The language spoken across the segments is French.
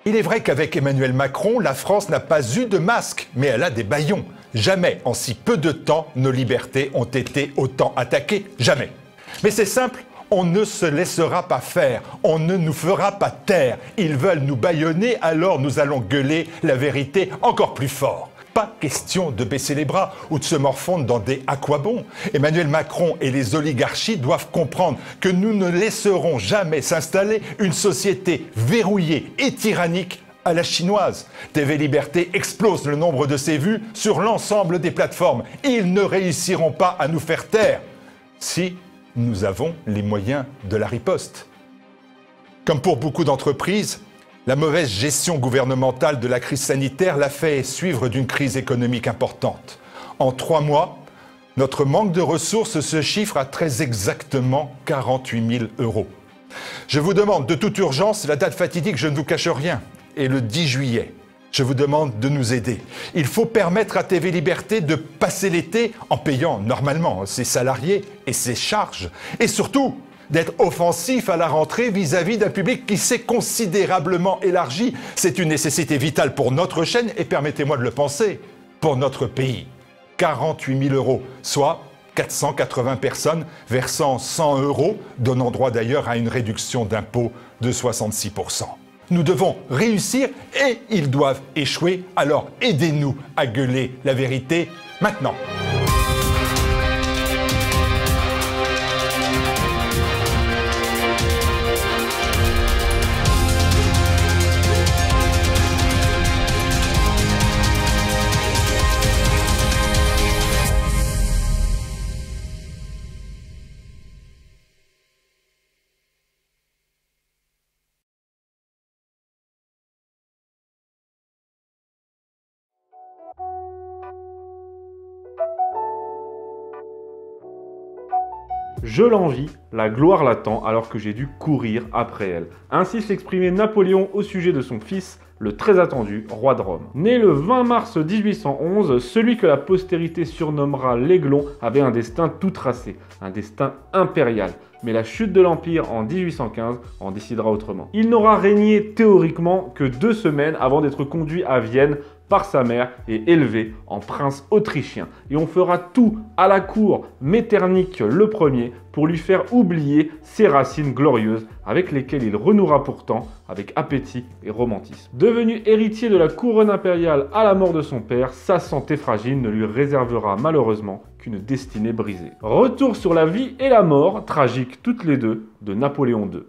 Il est vrai qu'avec Emmanuel Macron, la France n'a pas eu de masque, mais elle a des bâillons. Jamais, en si peu de temps, nos libertés ont été autant attaquées. Jamais. Mais c'est simple, on ne se laissera pas faire, on ne nous fera pas taire. Ils veulent nous bâillonner, alors nous allons gueuler la vérité encore plus fort. Pas question de baisser les bras ou de se morfondre dans des à quoi bon. Emmanuel Macron et les oligarchies doivent comprendre que nous ne laisserons jamais s'installer une société verrouillée et tyrannique à la chinoise. TV Liberté explose le nombre de ses vues sur l'ensemble des plateformes. Ils ne réussiront pas à nous faire taire si nous avons les moyens de la riposte. Comme pour beaucoup d'entreprises, la mauvaise gestion gouvernementale de la crise sanitaire l'a fait suivre d'une crise économique importante. En 3 mois, notre manque de ressources se chiffre à très exactement 48 000 €. Je vous demande de toute urgence la date fatidique, je ne vous cache rien, et le 10 juillet. Je vous demande de nous aider. Il faut permettre à TV Liberté de passer l'été en payant normalement ses salariés et ses charges. Et surtout, d'être offensif à la rentrée vis-à-vis d'un public qui s'est considérablement élargi. C'est une nécessité vitale pour notre chaîne et, permettez-moi de le penser, pour notre pays. 48 000 €, soit 480 personnes versant 100 €, donnant droit d'ailleurs à une réduction d'impôt de 66 %. Nous devons réussir et ils doivent échouer, alors aidez-nous à gueuler la vérité maintenant. Je l'envie, la gloire l'attend alors que j'ai dû courir après elle. Ainsi s'exprimait Napoléon au sujet de son fils, le très attendu roi de Rome. Né le 20 mars 1811, celui que la postérité surnommera l'Aiglon avait un destin tout tracé, un destin impérial. Mais la chute de l'Empire en 1815 en décidera autrement. Il n'aura régné théoriquement que 2 semaines avant d'être conduit à Vienne par sa mère et élevé en prince autrichien. Et on fera tout à la cour Metternich le Ier pour lui faire oublier ses racines glorieuses avec lesquelles il renouera pourtant avec appétit et romantisme. Devenu héritier de la couronne impériale à la mort de son père, sa santé fragile ne lui réservera malheureusement qu'une destinée brisée. Retour sur la vie et la mort, tragiques toutes les deux, de Napoléon II.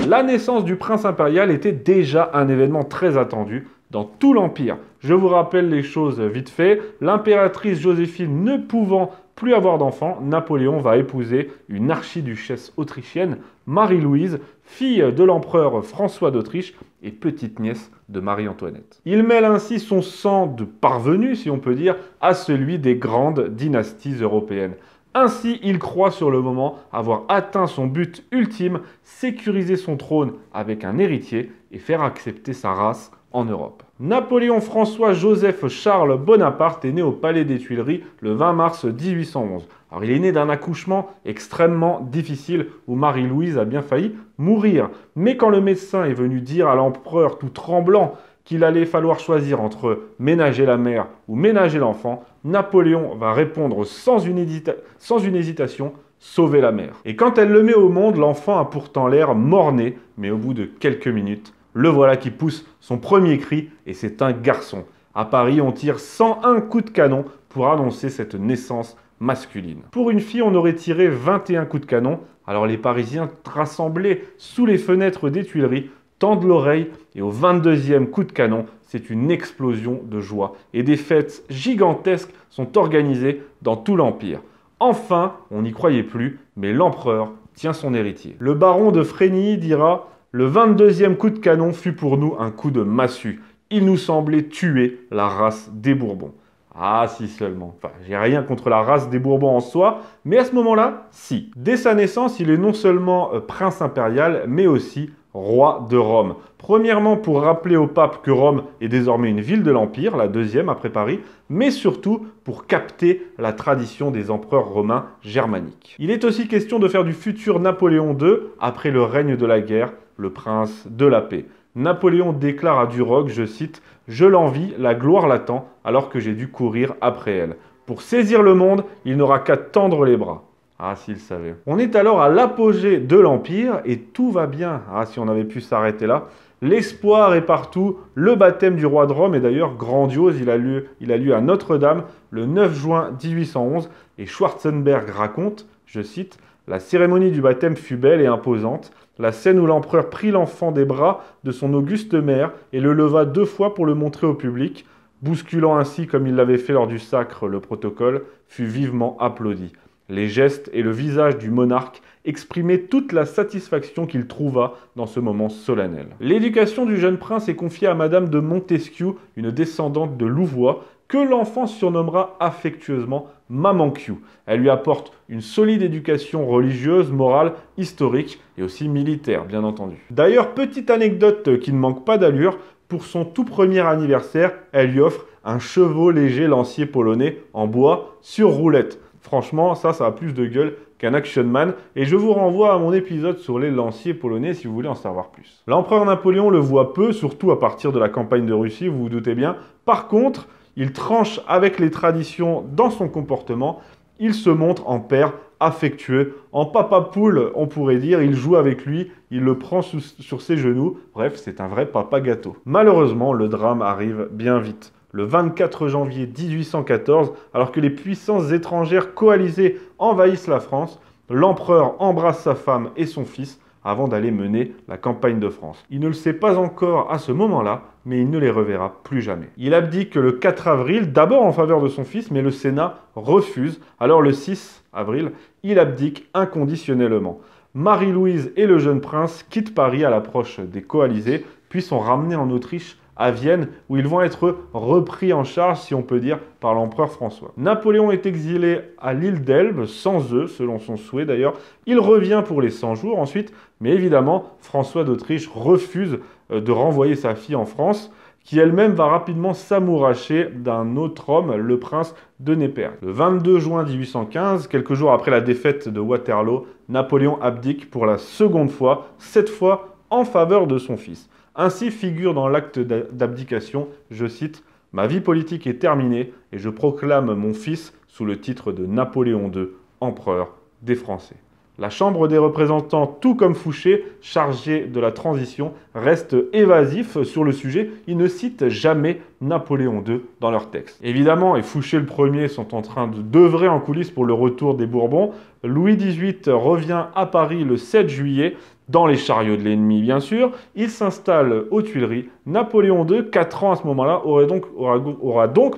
La naissance du prince impérial était déjà un événement très attendu dans tout l'Empire. Je vous rappelle les choses vite fait. L'impératrice Joséphine ne pouvant plus avoir d'enfants, Napoléon va épouser une archiduchesse autrichienne, Marie-Louise, fille de l'empereur François d'Autriche et petite-nièce de Marie-Antoinette. Il mêle ainsi son sang de parvenu, si on peut dire, à celui des grandes dynasties européennes. Ainsi, il croit sur le moment avoir atteint son but ultime, sécuriser son trône avec un héritier et faire accepter sa race en Europe. Napoléon François-Joseph Charles Bonaparte est né au Palais des Tuileries le 20 mars 1811. Alors, il est né d'un accouchement extrêmement difficile où Marie-Louise a bien failli mourir. Mais quand le médecin est venu dire à l'empereur tout tremblant qu'il allait falloir choisir entre ménager la mère ou ménager l'enfant, Napoléon va répondre sans une hésitation, sauver la mère. Et quand elle le met au monde, l'enfant a pourtant l'air mort-né, mais au bout de quelques minutes, le voilà qui pousse son premier cri et c'est un garçon. À Paris, on tire 101 coups de canon pour annoncer cette naissance masculine. Pour une fille, on aurait tiré 21 coups de canon. Alors les Parisiens rassemblés sous les fenêtres des Tuileries tendent l'oreille et au 22e coup de canon, c'est une explosion de joie. Et des fêtes gigantesques sont organisées dans tout l'Empire. Enfin, on n'y croyait plus, mais l'empereur tient son héritier. Le baron de Frénilly dira « Le 22e coup de canon fut pour nous un coup de massue. Il nous semblait tuer la race des Bourbons. » Ah, si seulement. Enfin, j'ai rien contre la race des Bourbons en soi, mais à ce moment-là, si. Dès sa naissance, il est non seulement prince impérial, mais aussi roi de Rome. Premièrement, pour rappeler au pape que Rome est désormais une ville de l'Empire, la deuxième après Paris, mais surtout pour capter la tradition des empereurs romains germaniques. Il est aussi question de faire du futur Napoléon II, après le règne de la guerre, le prince de la paix. Napoléon déclare à Duroc, je cite, « Je l'envie, la gloire l'attend, alors que j'ai dû courir après elle. Pour saisir le monde, il n'aura qu'à tendre les bras. » Ah, s'il savait. On est alors à l'apogée de l'Empire et tout va bien. Ah, si on avait pu s'arrêter là. L'espoir est partout. Le baptême du roi de Rome est d'ailleurs grandiose. Il a lieu à Notre-Dame le 9 juin 1811 et Schwarzenberg raconte, je cite, « La cérémonie du baptême fut belle et imposante. La scène où l'empereur prit l'enfant des bras de son auguste mère et le leva 2 fois pour le montrer au public, bousculant ainsi comme il l'avait fait lors du sacre le protocole, fut vivement applaudi. Les gestes et le visage du monarque exprimaient toute la satisfaction qu'il trouva dans ce moment solennel. L'éducation du jeune prince est confiée à Madame de Montesquieu, une descendante de Louvois, que l'enfant surnommera affectueusement Maman Q. Elle lui apporte une solide éducation religieuse, morale, historique et aussi militaire, bien entendu. D'ailleurs, petite anecdote qui ne manque pas d'allure, pour son tout premier anniversaire, elle lui offre un chevau léger lancier polonais en bois sur roulette. Franchement, ça a plus de gueule qu'un Action Man. Et je vous renvoie à mon épisode sur les lanciers polonais si vous voulez en savoir plus. L'empereur Napoléon le voit peu, surtout à partir de la campagne de Russie, vous vous doutez bien. Par contre, il tranche avec les traditions dans son comportement. Il se montre en père affectueux, en papa poule, on pourrait dire. Il joue avec lui, il le prend sur ses genoux. Bref, c'est un vrai papa gâteau. Malheureusement, le drame arrive bien vite. Le 24 janvier 1814, alors que les puissances étrangères coalisées envahissent la France, l'empereur embrasse sa femme et son fils avant d'aller mener la campagne de France. Il ne le sait pas encore à ce moment-là, mais il ne les reverra plus jamais. Il abdique le 4 avril, d'abord en faveur de son fils, mais le Sénat refuse. Alors le 6 avril, il abdique inconditionnellement. Marie-Louise et le jeune prince quittent Paris à l'approche des coalisés, puis sont ramenés en Autriche à Vienne, où ils vont être repris en charge, si on peut dire, par l'empereur François. Napoléon est exilé à l'île d'Elbe, sans eux, selon son souhait d'ailleurs. Il revient pour les 100 jours ensuite, mais évidemment, François d'Autriche refuse de renvoyer sa fille en France, qui elle-même va rapidement s'amouracher d'un autre homme, le prince de Népergue. Le 22 juin 1815, quelques jours après la défaite de Waterloo, Napoléon abdique pour la seconde fois, cette fois en faveur de son fils. Ainsi figure dans l'acte d'abdication, je cite, « Ma vie politique est terminée et je proclame mon fils sous le titre de Napoléon II, empereur des Français. » La Chambre des représentants, tout comme Fouché, chargé de la transition, reste évasif sur le sujet. Ils ne citent jamais Napoléon II dans leur texte. Évidemment, et Fouché le Premier sont en train d'œuvrer en coulisses pour le retour des Bourbons. Louis XVIII revient à Paris le 7 juillet, dans les chariots de l'ennemi, bien sûr. Il s'installe aux Tuileries. Napoléon II, 4 ans à ce moment-là, aura donc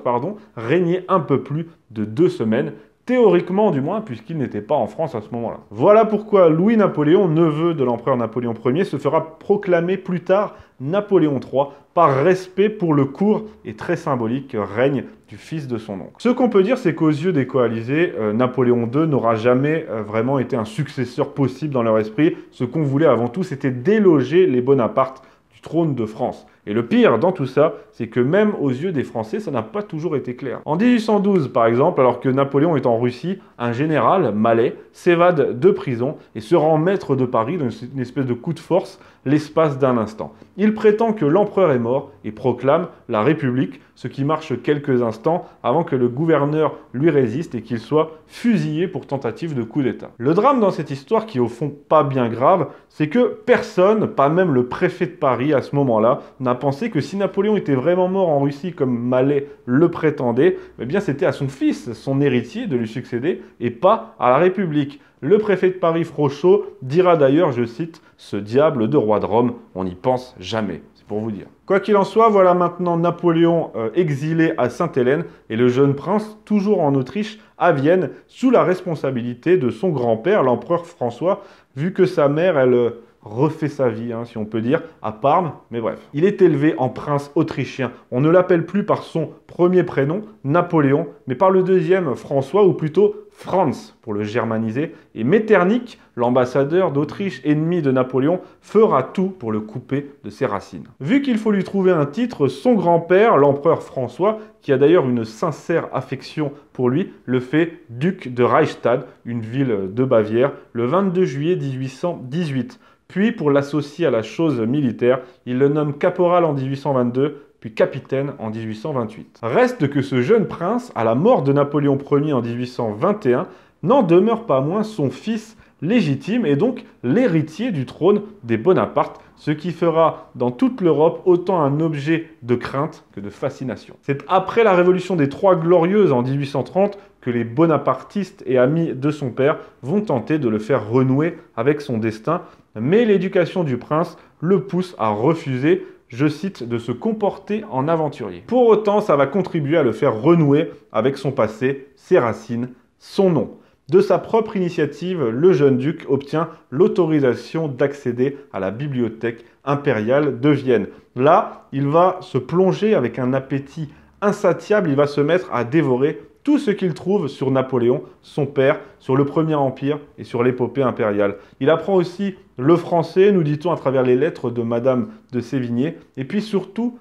régné un peu plus de 2 semaines. Théoriquement du moins, puisqu'il n'était pas en France à ce moment-là. Voilà pourquoi Louis-Napoléon, neveu de l'empereur Napoléon Ier, se fera proclamer plus tard Napoléon III, par respect pour le court et très symbolique règne du fils de son oncle. Ce qu'on peut dire, c'est qu'aux yeux des coalisés, Napoléon II n'aura jamais vraiment été un successeur possible dans leur esprit. Ce qu'on voulait avant tout, c'était déloger les Bonaparte du trône de France. Et le pire dans tout ça, c'est que même aux yeux des Français, ça n'a pas toujours été clair. En 1812, par exemple, alors que Napoléon est en Russie, un général, Mallet, s'évade de prison et se rend maître de Paris dans une espèce de coup de force l'espace d'un instant. Il prétend que l'empereur est mort et proclame la République, ce qui marche quelques instants avant que le gouverneur lui résiste et qu'il soit fusillé pour tentative de coup d'État. Le drame dans cette histoire, qui est au fond pas bien grave, c'est que personne, pas même le préfet de Paris à ce moment-là, n'a pensé que si Napoléon était vraiment mort en Russie comme Mallet le prétendait, eh bien c'était à son fils, son héritier, de lui succéder et pas à la République. Le préfet de Paris, Frochot, dira d'ailleurs, je cite, « Ce diable de roi de Rome, on n'y pense jamais ». C'est pour vous dire. Quoi qu'il en soit, voilà maintenant Napoléon exilé à Sainte-Hélène et le jeune prince toujours en Autriche, à Vienne, sous la responsabilité de son grand-père, l'empereur François, vu que sa mère, elle refait sa vie, si on peut dire, à Parme, mais bref. Il est élevé en prince autrichien. On ne l'appelle plus par son premier prénom, Napoléon, mais par le deuxième, François, ou plutôt Franz, pour le germaniser. Et Metternich, l'ambassadeur d'Autriche ennemi de Napoléon, fera tout pour le couper de ses racines. Vu qu'il faut lui trouver un titre, son grand-père, l'empereur François, qui a d'ailleurs une sincère affection pour lui, le fait duc de Reichstadt, une ville de Bavière, le 22 juillet 1818. Puis, pour l'associer à la chose militaire, il le nomme caporal en 1822, puis capitaine en 1828. Reste que ce jeune prince, à la mort de Napoléon Ier en 1821, n'en demeure pas moins son fils légitime et donc l'héritier du trône des Bonaparte, ce qui fera dans toute l'Europe autant un objet de crainte que de fascination. C'est après la révolution des Trois Glorieuses en 1830 que les bonapartistes et amis de son père vont tenter de le faire renouer avec son destin, mais l'éducation du prince le pousse à refuser, je cite, de se comporter en aventurier. Pour autant, ça va contribuer à le faire renouer avec son passé, ses racines, son nom. De sa propre initiative, le jeune duc obtient l'autorisation d'accéder à la bibliothèque impériale de Vienne. Là, il va se plonger avec un appétit insatiable, il va se mettre à dévorer tout ce qu'il trouve sur Napoléon, son père, sur le Premier Empire et sur l'épopée impériale. Il apprend aussi le français, nous dit-on à travers les lettres de Madame de Sévigné. Et puis surtout,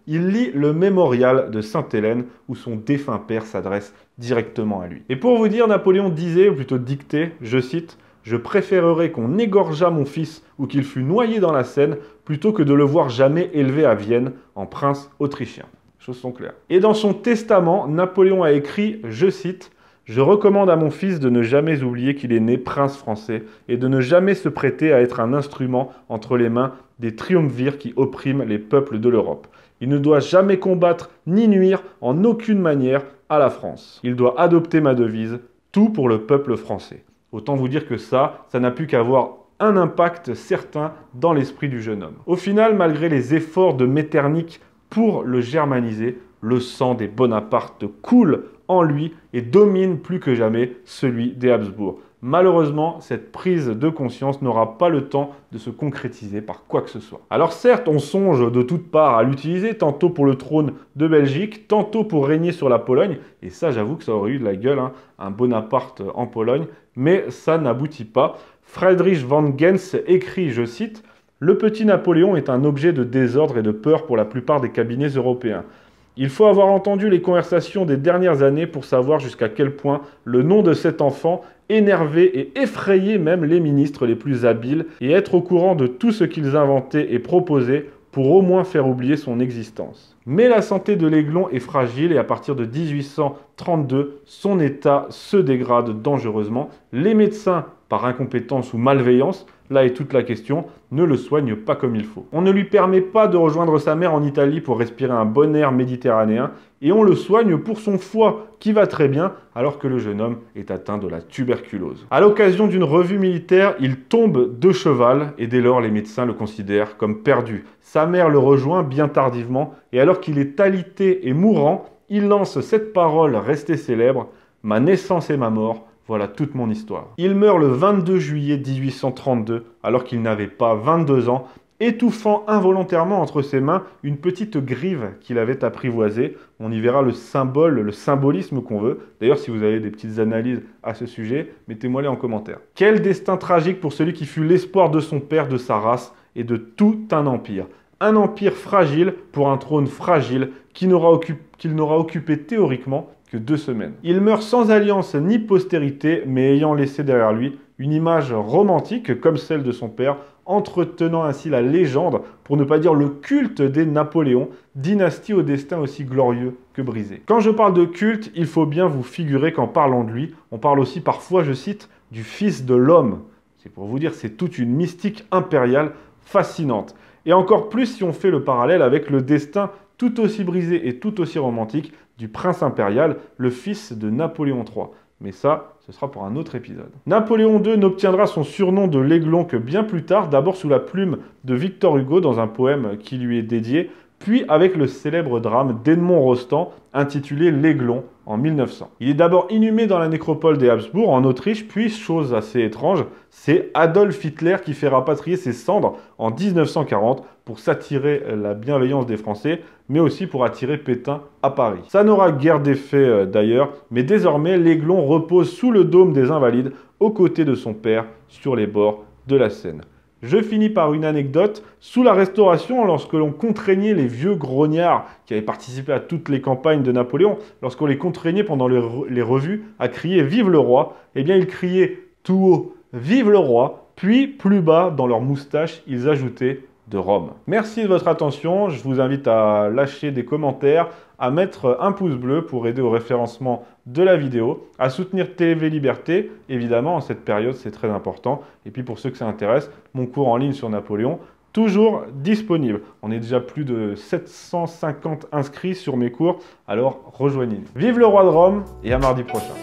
il lit le mémorial de Sainte-Hélène où son défunt père s'adresse directement à lui. Et pour vous dire, Napoléon disait, ou plutôt dictait, je cite, « Je préférerais qu'on égorgeât mon fils ou qu'il fût noyé dans la Seine plutôt que de le voir jamais élevé à Vienne en prince autrichien. » Choses sont claires. Et dans son testament, Napoléon a écrit, je cite, « Je recommande à mon fils de ne jamais oublier qu'il est né prince français et de ne jamais se prêter à être un instrument entre les mains des triumvirs qui oppriment les peuples de l'Europe. Il ne doit jamais combattre ni nuire en aucune manière à la France. Il doit adopter ma devise, tout pour le peuple français. » Autant vous dire que ça n'a pu qu'avoir un impact certain dans l'esprit du jeune homme. Au final, malgré les efforts de Metternich pour le germaniser, le sang des Bonaparte coule en lui et domine plus que jamais celui des Habsbourg. Malheureusement, cette prise de conscience n'aura pas le temps de se concrétiser par quoi que ce soit. Alors certes, on songe de toutes parts à l'utiliser, tantôt pour le trône de Belgique, tantôt pour régner sur la Pologne, et ça j'avoue que ça aurait eu de la gueule, un Bonaparte en Pologne, mais ça n'aboutit pas. Friedrich von Gens écrit, je cite, « Le petit Napoléon est un objet de désordre et de peur pour la plupart des cabinets européens. Il faut avoir entendu les conversations des dernières années pour savoir jusqu'à quel point le nom de cet enfant énervait et effrayait même les ministres les plus habiles et être au courant de tout ce qu'ils inventaient et proposaient pour au moins faire oublier son existence. Mais la santé de l'Aiglon est fragile et à partir de 1832, son état se dégrade dangereusement. Les médecins, par incompétence ou malveillance, là est toute la question, ne le soignent pas comme il faut. On ne lui permet pas de rejoindre sa mère en Italie pour respirer un bon air méditerranéen et on le soigne pour son foie qui va très bien alors que le jeune homme est atteint de la tuberculose. À l'occasion d'une revue militaire, il tombe de cheval et dès lors les médecins le considèrent comme perdu. Sa mère le rejoint bien tardivement et alors qu'il est alité et mourant, il lance cette parole restée célèbre « Ma naissance et ma mort ». Voilà toute mon histoire. Il meurt le 22 juillet 1832, alors qu'il n'avait pas 22 ans, étouffant involontairement entre ses mains une petite grive qu'il avait apprivoisée. On y verra le symbole, le symbolisme qu'on veut. D'ailleurs, si vous avez des petites analyses à ce sujet, mettez-moi les en commentaire. Quel destin tragique pour celui qui fut l'espoir de son père, de sa race et de tout un empire. Un empire fragile pour un trône fragile qu'il n'aura occupé théoriquement que 2 semaines. Il meurt sans alliance ni postérité, mais ayant laissé derrière lui une image romantique comme celle de son père, entretenant ainsi la légende, pour ne pas dire le culte des Napoléons, dynastie au destin aussi glorieux que brisé. Quand je parle de culte, il faut bien vous figurer qu'en parlant de lui, on parle aussi parfois, je cite, du fils de l'homme. C'est pour vous dire, c'est toute une mystique impériale fascinante. Et encore plus si on fait le parallèle avec le destin tout aussi brisé et tout aussi romantique du prince impérial, le fils de Napoléon III. Mais ça, ce sera pour un autre épisode. Napoléon II n'obtiendra son surnom de l'Aiglon que bien plus tard, d'abord sous la plume de Victor Hugo dans un poème qui lui est dédié, puis avec le célèbre drame d'Edmond Rostand intitulé L'Aiglon en 1900. Il est d'abord inhumé dans la nécropole des Habsbourg en Autriche, puis, chose assez étrange, c'est Adolf Hitler qui fait rapatrier ses cendres en 1940 pour s'attirer la bienveillance des Français, mais aussi pour attirer Pétain à Paris. Ça n'aura guère d'effet d'ailleurs, mais désormais l'Aiglon repose sous le dôme des Invalides, aux côtés de son père, sur les bords de la Seine. Je finis par une anecdote. Sous la Restauration, lorsque l'on contraignait les vieux grognards qui avaient participé à toutes les campagnes de Napoléon, lorsqu'on les contraignait pendant les revues à crier « Vive le roi », eh bien ils criaient tout haut « Vive le roi », puis plus bas, dans leur moustache, ils ajoutaient de Rome. Merci de votre attention. Je vous invite à lâcher des commentaires, à mettre un pouce bleu pour aider au référencement de la vidéo, à soutenir TV Liberté, évidemment, en cette période, c'est très important. Et puis pour ceux que ça intéresse, mon cours en ligne sur Napoléon, toujours disponible. On est déjà plus de 750 inscrits sur mes cours, alors rejoignez-nous. Vive le roi de Rome et à mardi prochain.